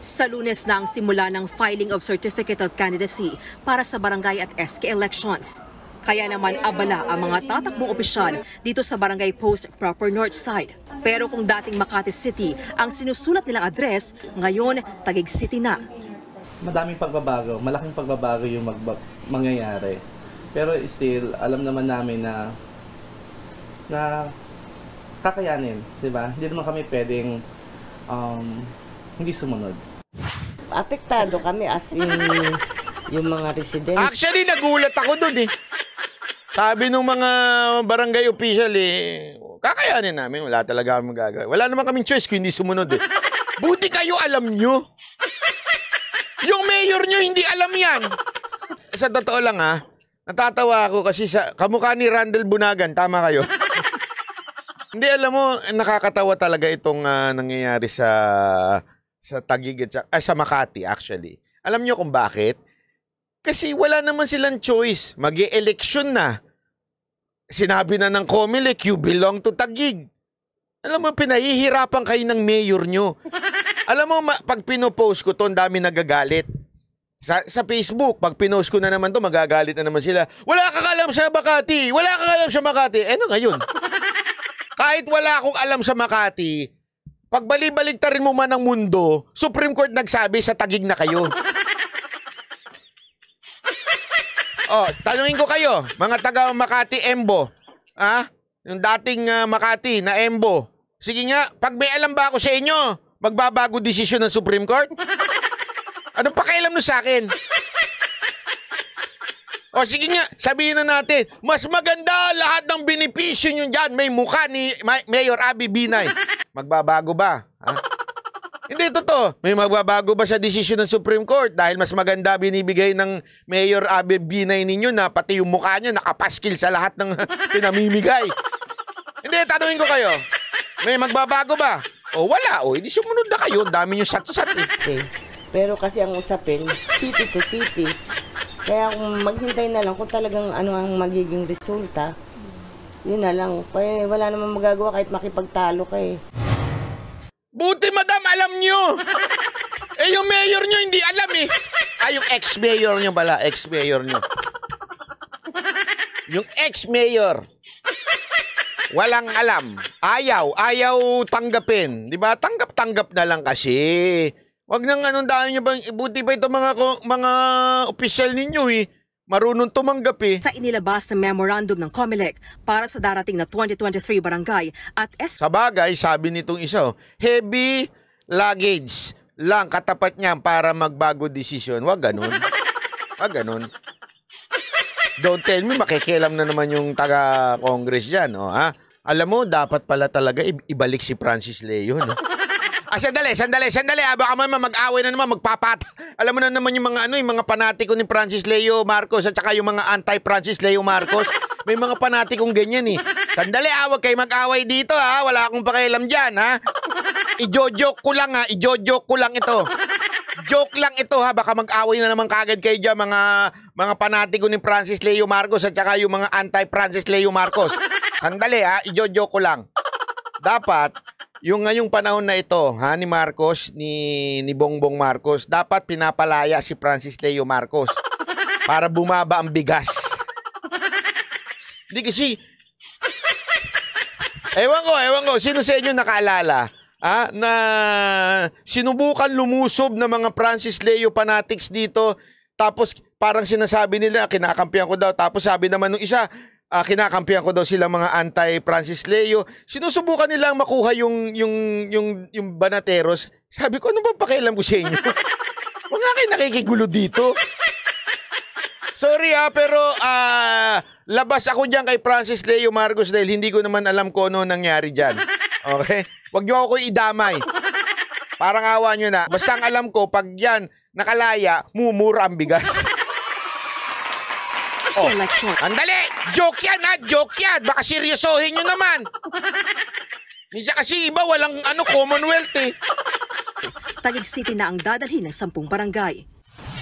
Sa Lunes na ang simula ng filing of Certificate of Candidacy para sa barangay at SK elections. Kaya naman abala ang mga tatakbong opisyal dito sa Barangay Post Proper North Side. Pero kung dating Makati City ang sinusulat nilang address, ngayon Taguig City na. Madaming pagbabago, malaking pagbabago yung mangyayari. Pero still, alam naman namin na kakayanin, di ba? Hindi naman kami pwedeng hindi sumunod. Apektado kami as in yung mga residents. Actually, nagulat ako dun eh. Sabi nung mga barangay official eh, kakayanin namin, wala talaga kami magagawa. Wala naman kaming choice kung hindi sumunod eh. Buti kayo alam nyo. Yung mayor nyo hindi alam yan. Sa totoo lang ha, natatawa ako kasi sa kamukha ni Randall Bunagan, tama kayo? Hindi, alam mo, nakakatawa talaga itong nangyayari sa Taguig at sa Makati actually. Alam nyo kung bakit? Kasi wala naman silang choice. Mag-e-election na. Sinabi na ng COMELEC, you belong to Taguig. Alam mo, pinahihirapan kayo ng mayor nyo. Alam mo, pag pinopost ko to, ang dami nagagalit. Sa Facebook, pag pinost ko na naman to, magagalit na naman sila. Wala kang alam sa Makati! Wala kang alam sa Makati! Ano ngayon? Kahit wala akong alam sa Makati, pag bali-baligtarin mo man ang mundo, Supreme Court nagsabi sa Taguig na kayo. Oh, tanungin ko kayo, mga taga Makati Embo. Yung dating Makati na Embo. Sige nga, pag may alam ba ako sa inyo, magbabago desisyon ng Supreme Court? Anong pakialam nyo sa akin? O sige nga, sabihin na natin, mas maganda lahat ng benepisyo nyo dyan. May mukha ni Mayor Abby Binay. Magbabago ba? Ha? Hindi, totoo. May magbabago ba sa desisyon ng Supreme Court? Dahil mas maganda binibigay ng Mayor Abby Binay ninyo na pati yung mukha niya nakapaskil sa lahat ng pinamimigay. Hindi, tanungin ko kayo. May magbabago ba? O wala, o hindi sumunod na kayo. Dami nyo sat-sat eh. Okay. Pero kasi ang usapin, city to city. Kaya kung maghintay na lang kung talagang ano ang magiging resulta, yun na lang. Kaya wala namang magagawa kahit makipagtalo ka eh. Buti madam, alam nyo! Eh yung mayor nyo hindi alam eh. Yung ex-mayor nyo pala, ex-mayor nyo. Yung ex-mayor. Walang alam. Ayaw tanggapin. Di ba? Tanggap na lang kasi. Wag nang anong daan nyo ba, buti pa ito mga opisyal ninyo eh. Marunong tumanggap eh. Sa inilabas na memorandum ng COMELEC para sa darating na 2023 barangay at Sa bagay, sabi nitong isa, heavy luggage lang katapat niya para magbago desisyon. Wag ganun. Wag ganun. Don't tell me, makikialam na naman yung taga-Congress dyan. Oh, ha? Alam mo, dapat pala talaga ibalik si Francis Leo. No? Sandali. Baka mag-away na naman, Alam mo na naman yung mga yung mga panatiko ni Francis Leo Marcos at saka yung mga anti-Francis Leo Marcos. May mga panatikong ganyan eh. Sandali, wag kayo mag-away dito ha. Wala akong pakialam dyan ha. I-joke ko lang ito. Joke lang ito ha. Baka mag-away na naman kagad kayo dyan mga panatiko ni Francis Leo Marcos at saka yung mga anti-Francis Leo Marcos. Sandali ha, i-joke ko lang. Dapat yung ngayong panahon na ito, ni Marcos, ni Bongbong Marcos, dapat pinapalaya si Francis Leo Marcos para bumaba ang bigas. Hindi kasi, ewan ko, sino sa inyo nakaalala, na sinubukan lumusob ng mga Francis Leo fanatics dito, tapos parang sinasabi nila, kinakampihan ko daw, tapos sabi naman nung isa, kinakampihan ko daw sila mga anti-Francis Leo. Sinusubukan nilang makuha yung banateros. Sabi ko, ano ba pakialam ko sa inyo? Huwag nga kayo nakikigulo dito. Sorry pero labas ako dyan kay Francis Leo Marcos dahil hindi ko naman alam kung ano nangyari dyan. Okay? Huwag niyo ako idamay. Parang awa nyo na. Basta ang alam ko, pag yan nakalaya, mumura ang bigas. Oh, andali! Joke yan ha! Joke yan! Baka seryosohin nyo naman! Minsan kasi iba walang Commonwealth eh. Taguig City na ang dadalhin ng 10 barangay.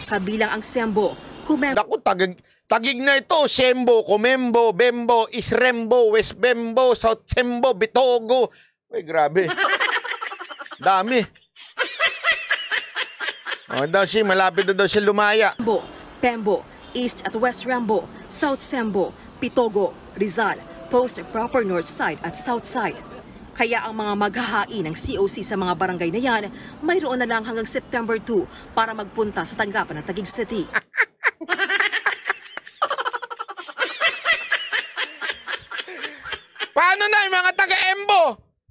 Kabilang ang Sembo, Comembo. Naku, Taguig na ito. Sembo, Comembo, Bembo, Isrembo, West Bembo, South Sembo, Bitogo. Uy, grabe. Dami. Daw siya, malapit na daw siya lumaya. Sembo, Pembo, East at West Rembo, South Sembo, Pitogo, Rizal, Post Proper North Side at South Side. Kaya ang mga maghahain ng COC sa mga barangay na yan, mayroon na lang hanggang September 2 para magpunta sa tanggapan ng Taguig City. Paano na yung mga taga-Embo?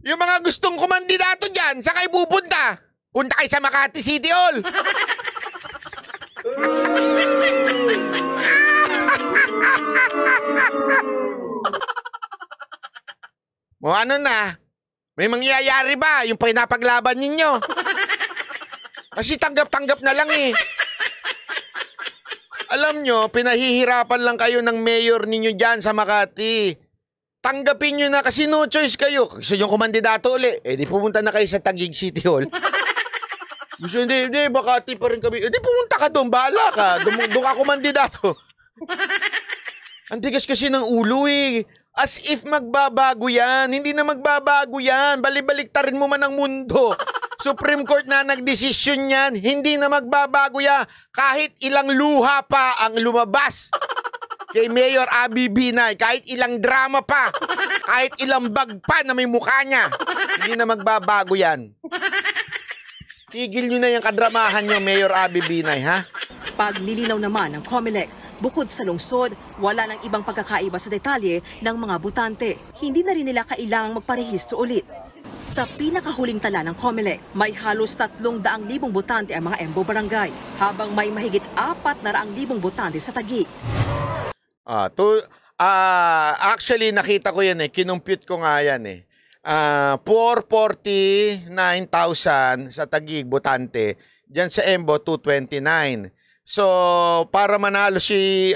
Yung mga gustong kumandidato dyan, saan kayo pupunta? Punta kayo sa Makati City Hall. O ano na? May mangyayari ba yung pinapaglaban ninyo? Kasi tanggap-tanggap na lang eh. Alam nyo, pinahihirapan lang kayo ng mayor ninyo dyan sa Makati. Tanggapin nyo na kasi no choice kayo. Gusto nyo kumandidato uli, di pumunta na kayo sa Taguig City Hall. Gusto hindi, Makati pa rin kami. Di pumunta ka doon, bahala ka. Doon ka kumandidato. Ang tigas kasi ng ulo eh. As if magbabago yan. Hindi na magbabago yan. Balibaliktarin mo man ang mundo. Supreme Court na nagdesisyon yan. Hindi na magbabago yan. Kahit ilang luha pa ang lumabas kay Mayor Abby Binay. Kahit ilang drama pa. Kahit ilang bag pa na may mukha niya. Hindi na magbabago yan. Tigil nyo na yung kadramahan nyo, Mayor Abby Binay, ha? Paglilinaw naman ng COMELEC, bukod sa lungsod, wala nang ibang pagkakaiba sa detalye ng mga botante. Hindi na rin nila kailangang magparehisto ulit. Sa pinakahuling tala ng COMELEC, may halos 300,000 botante ang mga Embo Barangay, habang may mahigit 400,000 botante sa Taguig. Actually, nakita ko yan eh. Kinumpute ko nga yan eh. 449,000 sa Taguig, botante. Diyan sa Embo, 229. So, para manalo si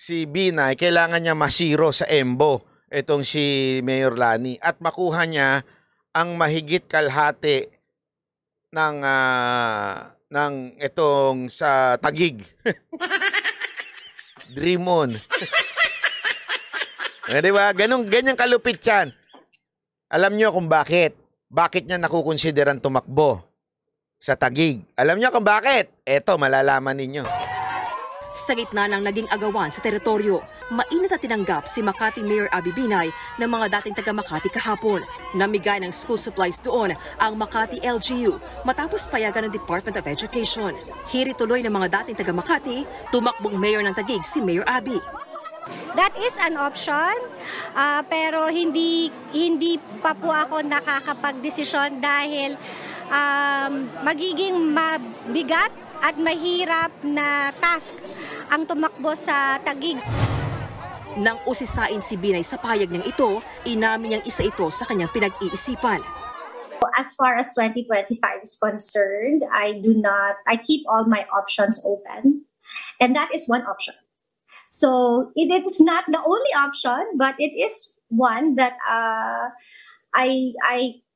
Binay, kailangan niya masiro sa Embo, itong si Mayor Lani, at makuha niya ang mahigit kalahati ng itong sa Taguig. Dream on. Diba? Ganyan kalupit yan. Alam niyo kung bakit. Bakit niya nakukonsideran tumakbo sa Taguig? Alam niyo kung bakit? Eto, malalaman ninyo. Sa gitna ng naging agawan sa teritoryo, mainit na tinanggap si Makati Mayor Abby Binay ng mga dating taga Makati kahapon. Namigay ng school supplies doon ang Makati LGU matapos payagan ng Department of Education. Hiri tuloy ng mga dating taga Makati, tumakbong mayor ng Taguig si Mayor Abby. That is an option, pero hindi pa po ako nakakapagdesisyon dahil magiging mabigat at mahirap na task ang tumakbo sa Taguig. Nang usisain si Binay sa payag niyang ito, inamin niyang isa ito sa kanyang pinag-iisipan. As far as 2025 is concerned, I keep all my options open, and that is one option. So it is not the only option, but it is one that I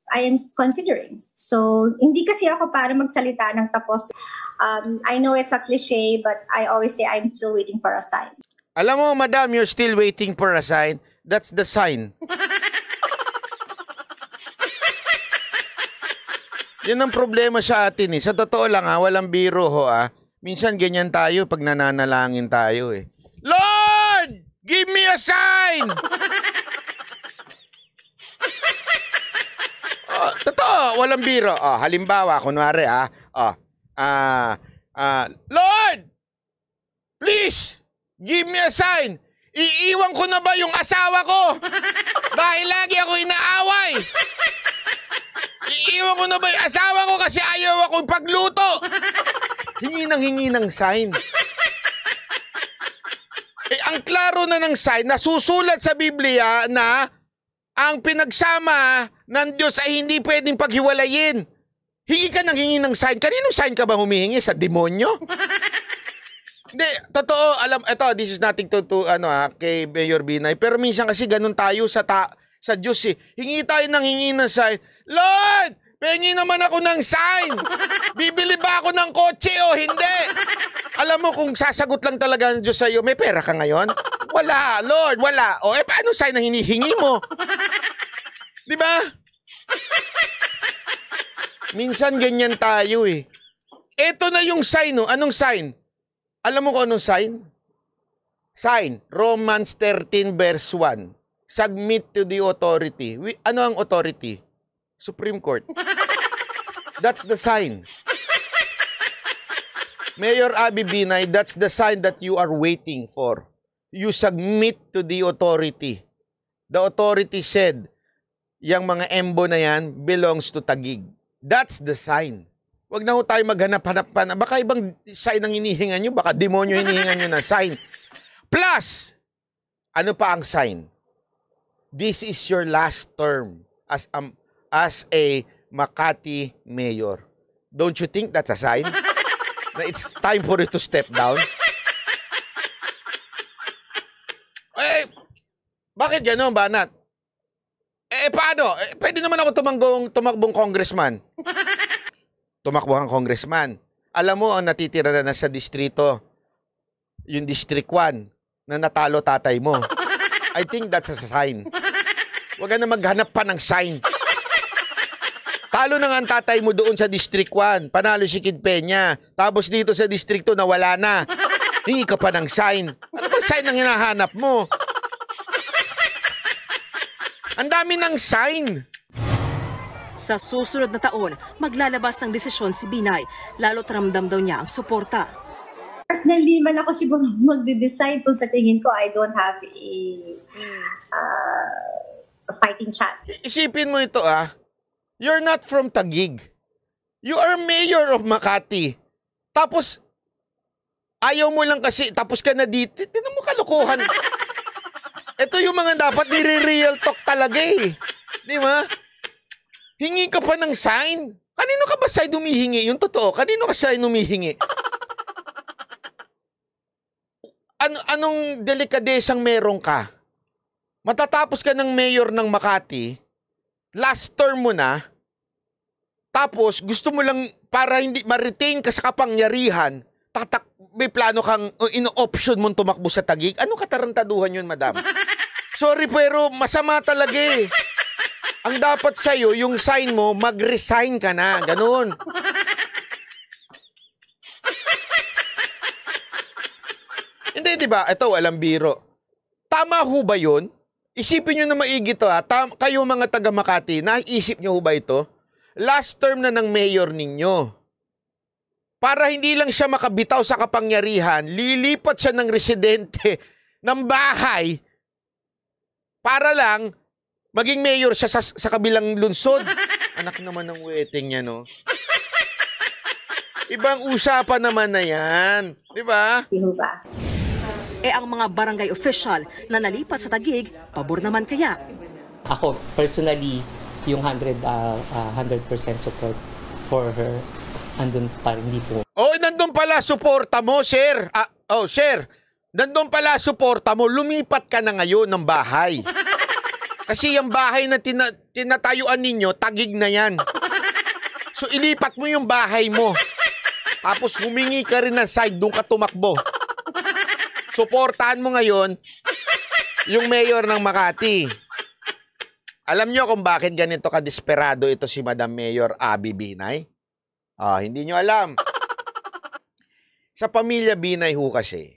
am considering. So hindi kasi ako para magsalita ng tapos. I know it's a cliche, but I always say I'm still waiting for a sign. Alam mo, madam, you're still waiting for a sign. That's the sign. Yan ang problema sa atin eh. Sa totoo lang walang biro ho Minsan ganyan tayo pag nananalangin tayo eh. Lord! Give me a sign! Totoo, walang biro. Halimbawa, kunwari Lord! Please! Give me a sign! Iiwan ko na ba yung asawa ko? Dahil lagi ako inaaway. Iiwan ko na ba yung asawa ko kasi ayaw akong pagluto? Hingi ng sign. Ang klaro na ng sign, nasusulat sa Biblia na ang pinagsama ng Diyos ay hindi pwedeng paghiwalayin. Hingi ka ng sign. Kaninong sign ka ba humihingi? Sa demonyo? Hindi, totoo, this is nothing to kay Mayor Binay. Pero minsan kasi ganun tayo sa Diyos eh. Hingi ng sign. Lord, pengi naman ako ng sign. Bibili ba ako ng kotse o hindi? Alam mo kung sasagot lang talaga ng Diyos sa'yo, may pera ka ngayon? Wala, Lord, wala. Paano sign na hinihingi mo? Di ba? Minsan ganyan tayo eh. Ito na yung sign, no? Anong sign? Alam mo kung anong sign? Sign, Romans 13 verse 1. Submit to the authority. Ano ang authority? Supreme Court. That's the sign. Mayor Abby Binay, that's the sign that you are waiting for. You submit to the authority. The authority said, yung mga embo na yan belongs to Taguig. That's the sign. Huwag na ho tayo maghanap-hanap pa na. Baka ibang sign ang hinihingan nyo. Baka demonyo hinihingan nyo na sign. Plus, ano pa ang sign? This is your last term as a Makati mayor. Don't you think that's a sign? Na it's time for you to step down? Eh, bakit gano'n, Banat? Paano? Pwede naman ako tumakbong congressman. Tumakbo kang congressman. Alam mo, ang natitira na sa distrito, yung District 1, na natalo tatay mo. I think that's a sign. Huwag ka na maghanap pa ng sign. Talo na nga ang tatay mo doon sa District 1. Panalo si Kid Peña. Tapos dito sa District 2, nawala na. Hingi ka pa ng sign. Ano ba sign ang hinahanap mo? Ang dami ng sign. Sa susunod na taon, maglalabas ng desisyon si Binay, lalo't ramdam daw niya ang suporta. Personally man ako siguro magde-decide kung sa tingin ko I don't have a fighting chance. Isipin mo ito You're not from Taguig. You are mayor of Makati. Tapos, ayaw mo lang kasi, tapos ka na dito. Tinan mo kalokohan. Ito yung mga dapat nire-real talk talaga Di ba? Hingi ka pa ng sign. Kanino ka ba sign humihingi? Yung totoo, kanino ka sign humihingi? Anong delikadesang meron ka? Matatapos ka ng mayor ng Makati, last term mo na, tapos gusto mo lang para hindi ma-retain ka sa kapangyarihan, may plano kang ino-option mong tumakbo sa Taguig. Ano katarantaduhan yun, madam? Sorry, pero masama talaga Ang dapat sa'yo, yung sign mo, mag-resign ka na. Ganun. Hindi, di ba? Ito, walang biro. Tama ho ba yun? Isipin nyo na maigi to kayo mga taga Makati, naisip nyo ho ba ito? Last term na ng mayor ninyo. Para hindi lang siya makabitaw sa kapangyarihan, lilipat siya ng residente ng bahay para lang maging mayor siya sa kabilang lungsod. Anak naman ng wedding niya, no? Ibang usapan naman na yan. Di ba? Ang mga barangay official na nalipat sa Taguig, pabor naman kaya. Ako, personally, yung 100% support for her, andun pa rin dito. Nandun pala suporta mo, sir. Sir, nandun pala suporta mo. Lumipat ka na ngayon ng bahay. Kasi yung bahay na tinatayuan ninyo, Taguig na yan. So, ilipat mo yung bahay mo. Tapos, humingi ka rin ng side, doon ka tumakbo. Suportahan mo ngayon yung mayor ng Makati. Alam nyo kung bakit ganito kadesperado ito si Madam Mayor Abby Binay? Hindi nyo alam. Sa pamilya Binay ho kasi,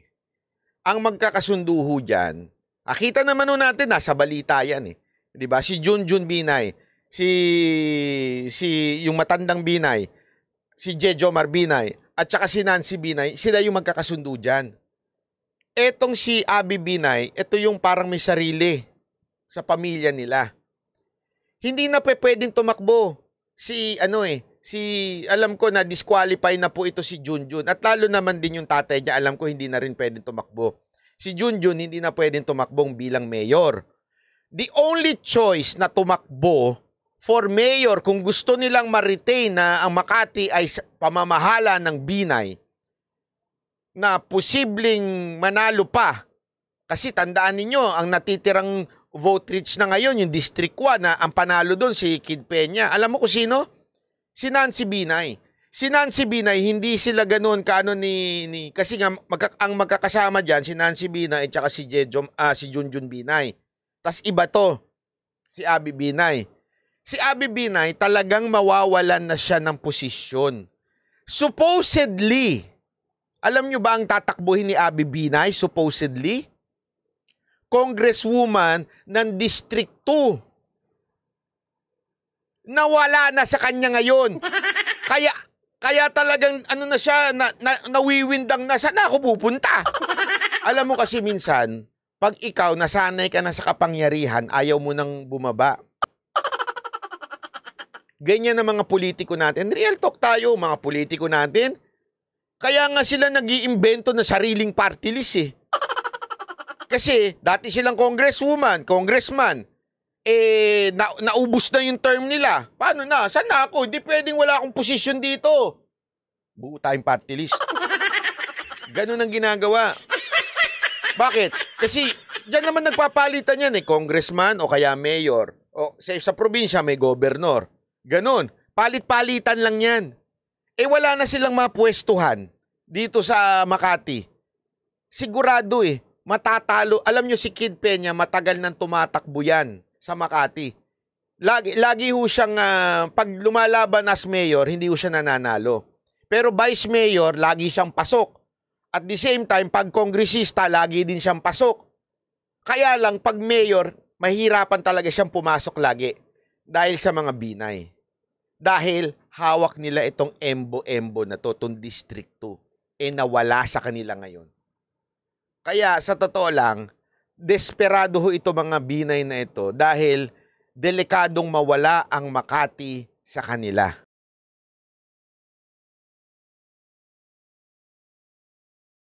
ang magkakasundo ho dyan, kita naman ho natin, nasa balita yan Diba? Si Junjun Binay, yung matandang Binay, si Jejomar Binay, at saka si Nancy Binay, sila yung magkakasundo dyan. Etong si Abby Binay, ito yung parang may sarili sa pamilya nila. Hindi na pwedeng tumakbo. Alam ko na disqualify na po ito si Junjun. At lalo naman din yung tatay niya, alam ko hindi na rin pwedeng tumakbo. Si Junjun hindi na pwedeng tumakbong bilang mayor. The only choice na tumakbo for mayor kung gusto nilang ma-retain na ang Makati ay pamamahala ng Binay, na posibleng manalo pa. Kasi tandaan ninyo, ang natitirang vote reach na ngayon, yung District 1, na ang panalo doon si Kid Peña. Alam mo kung sino? Si Nancy Binay. Si Nancy Binay, hindi sila ganoon kaano kasi nga ang magkakasama diyan si Nancy Binay at saka si Junjun Binay. Tas iba to, si Abby Binay. Si Abby Binay talagang mawawalan na siya ng posisyon. Supposedly, alam nyo ba ang tatakbuhin ni Abby Binay? Supposedly, congresswoman ng District 2. Nawala na sa kanya ngayon. Kaya talagang ano na siya, nawiwindang na, saan ako pupunta? Alam mo kasi minsan, pag ikaw nasanay ka na sa kapangyarihan, ayaw mo nang bumaba. Ganyan ang mga politiko natin. Real talk tayo, mga politiko natin. Kaya nga sila nag-iimbento na sariling party list eh. Kasi dati silang congresswoman, congressman. Naubos na yung term nila. Paano na? Saan na ako? Hindi pwedeng wala akong posisyon dito. Buo tayong party list. Ganun ang ginagawa. Bakit? Kasi dyan naman nagpapalitan yan eh. Congressman o kaya mayor. O sa probinsya may gobernador. Ganun. Palit-palitan lang yan. Wala na silang mapwestuhan dito sa Makati. Sigurado eh. Matatalo. Alam nyo si Kid Peña, matagal nang tumatakbo yan sa Makati. Lagi ho siyang, pag lumalaban as mayor, hindi ho siya nananalo. Pero vice mayor, lagi siyang pasok. At the same time, pag kongresista, lagi din siyang pasok. Kaya lang, pag mayor, mahirapan talaga siyang pumasok lagi. Dahil sa mga Binay. Dahil hawak nila itong embo-embo na to, itong District 2. Nawala sa kanila ngayon. Kaya sa totoo lang, desperado ho ito mga Binay na ito dahil delikadong mawala ang Makati sa kanila.